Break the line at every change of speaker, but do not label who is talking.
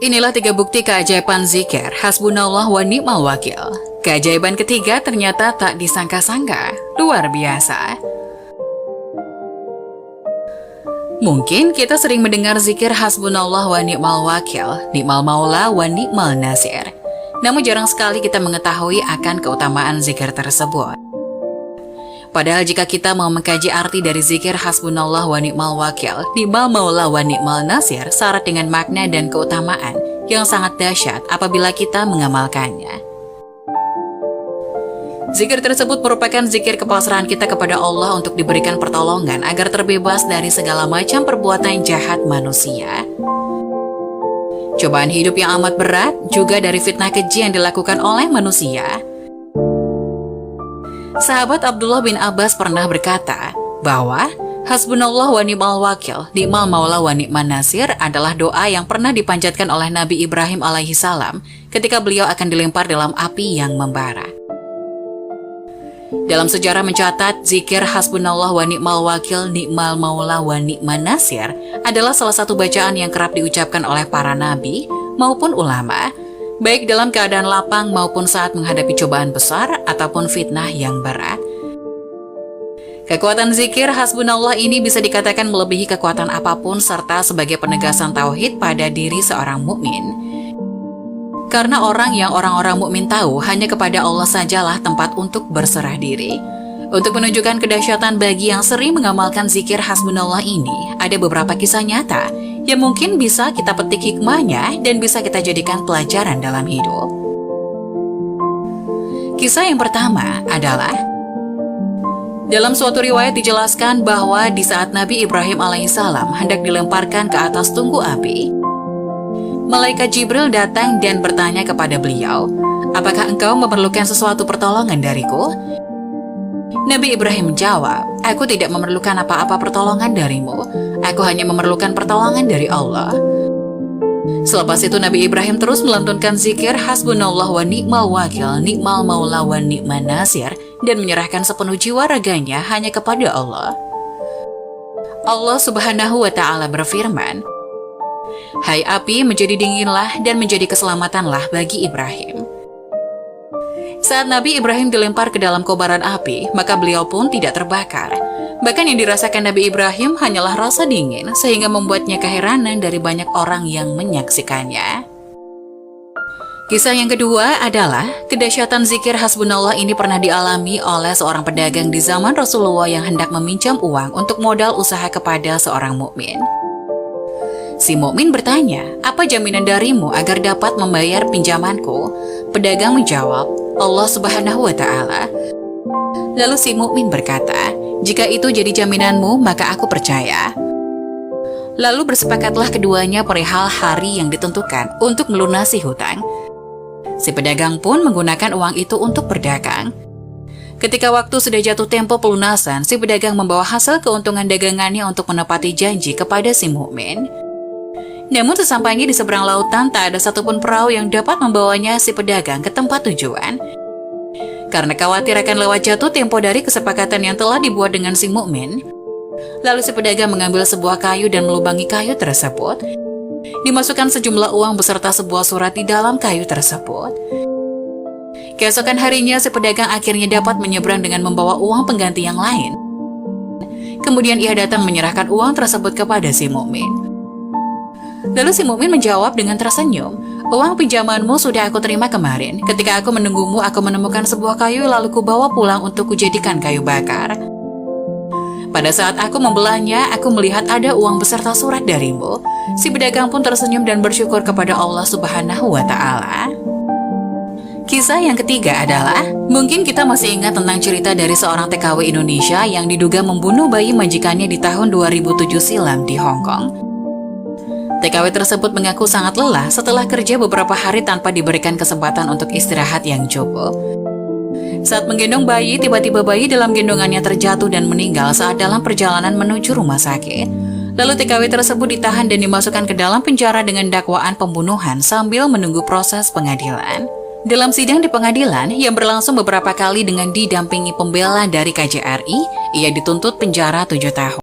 Inilah 3 bukti keajaiban zikir Hasbunallah wa ni'mal wakil. Keajaiban ketiga ternyata tak disangka-sangka, luar biasa. Mungkin kita sering mendengar zikir Hasbunallah wa ni'mal wakil, ni'mal maula wa ni'mal nasir. Namun jarang sekali kita mengetahui akan keutamaan zikir tersebut. Padahal jika kita mau mengkaji arti dari zikir Hasbunallah wa ni'mal wakil, ni'mal maula wa ni'mal nasir, syarat dengan makna dan keutamaan yang sangat dahsyat apabila kita mengamalkannya. Zikir tersebut merupakan zikir kepasrahan kita kepada Allah untuk diberikan pertolongan agar terbebas dari segala macam perbuatan jahat manusia. Cobaan hidup yang amat berat juga dari fitnah keji yang dilakukan oleh manusia. Sahabat Abdullah bin Abbas pernah berkata bahwa Hasbunallah wa ni'mal wakil, ni'mal maula wa ni'man nasir adalah doa yang pernah dipanjatkan oleh Nabi Ibrahim alaihi salam ketika beliau akan dilempar dalam api yang membara. Dalam sejarah mencatat, zikir Hasbunallah wa ni'mal wakil, ni'mal maula wa ni'man nasir adalah salah satu bacaan yang kerap diucapkan oleh para nabi maupun ulama, baik dalam keadaan lapang maupun saat menghadapi cobaan besar ataupun fitnah yang berat. Kekuatan zikir Hasbunallah ini bisa dikatakan melebihi kekuatan apapun serta sebagai penegasan tauhid pada diri seorang mukmin. Karena orang mukmin tahu hanya kepada Allah sajalah tempat untuk berserah diri. Untuk menunjukkan kedahsyatan bagi yang sering mengamalkan zikir Hasbunallah ini, ada beberapa kisah nyata yang mungkin bisa kita petik hikmahnya dan bisa kita jadikan pelajaran dalam hidup. Kisah yang pertama adalah, dalam suatu riwayat dijelaskan bahwa di saat Nabi Ibrahim alaihissalam hendak dilemparkan ke atas tungku api, Malaikat Jibril datang dan bertanya kepada beliau, "Apakah engkau memerlukan sesuatu pertolongan dariku?" Nabi Ibrahim menjawab, "Aku tidak memerlukan apa-apa pertolongan darimu. Aku hanya memerlukan pertolongan dari Allah." Selepas itu Nabi Ibrahim terus melantunkan zikir Hasbunallah wa ni'mal wakil, ni'mal maula wa ni'man nasir dan menyerahkan sepenuh jiwa raganya hanya kepada Allah. Allah Subhanahu wa Ta'ala berfirman, "Hai api, menjadi dinginlah dan menjadi keselamatanlah bagi Ibrahim." Saat Nabi Ibrahim dilempar ke dalam kobaran api, maka beliau pun tidak terbakar. Bahkan yang dirasakan Nabi Ibrahim hanyalah rasa dingin, sehingga membuatnya keheranan dari banyak orang yang menyaksikannya. Kisah yang kedua adalah, kedahsyatan zikir Hasbunallah ini pernah dialami oleh seorang pedagang di zaman Rasulullah yang hendak meminjam uang untuk modal usaha kepada seorang mukmin. Si mukmin bertanya, "Apa jaminan darimu agar dapat membayar pinjamanku?" Pedagang menjawab, "Allah Subhanahu wa Ta'ala." Lalu si mukmin berkata, "Jika itu jadi jaminanmu, maka aku percaya." Lalu bersepakatlah keduanya perihal hari yang ditentukan untuk melunasi hutang. Si pedagang pun menggunakan uang itu untuk berdagang. Ketika waktu sudah jatuh tempo pelunasan, si pedagang membawa hasil keuntungan dagangannya untuk menepati janji kepada si mukmin. Namun sesampainya di seberang lautan, tak ada satupun perahu yang dapat membawanya si pedagang ke tempat tujuan. Karena khawatir akan lewat jatuh tempo dari kesepakatan yang telah dibuat dengan si mukmin, lalu si pedagang mengambil sebuah kayu dan melubangi kayu tersebut. Dimasukkan sejumlah uang beserta sebuah surat di dalam kayu tersebut. Keesokan harinya si pedagang akhirnya dapat menyeberang dengan membawa uang pengganti yang lain. Kemudian ia datang menyerahkan uang tersebut kepada si mukmin. Lalu si mukmin menjawab dengan tersenyum, "Uang pinjamanmu sudah aku terima kemarin. Ketika aku menunggumu, aku menemukan sebuah kayu lalu kubawa pulang untuk kujadikan kayu bakar. Pada saat aku membelahnya, aku melihat ada uang beserta surat darimu." Si pedagang pun tersenyum dan bersyukur kepada Allah Subhanahu wa Ta'ala. Kisah yang ketiga adalah, mungkin kita masih ingat tentang cerita dari seorang TKW Indonesia yang diduga membunuh bayi majikannya di tahun 2007 silam di Hong Kong. TKW tersebut mengaku sangat lelah setelah kerja beberapa hari tanpa diberikan kesempatan untuk istirahat yang cukup. Saat menggendong bayi, tiba-tiba bayi dalam gendongannya terjatuh dan meninggal saat dalam perjalanan menuju rumah sakit. Lalu TKW tersebut ditahan dan dimasukkan ke dalam penjara dengan dakwaan pembunuhan sambil menunggu proses pengadilan. Dalam sidang di pengadilan yang berlangsung beberapa kali dengan didampingi pembela dari KJRI, ia dituntut penjara 7 tahun.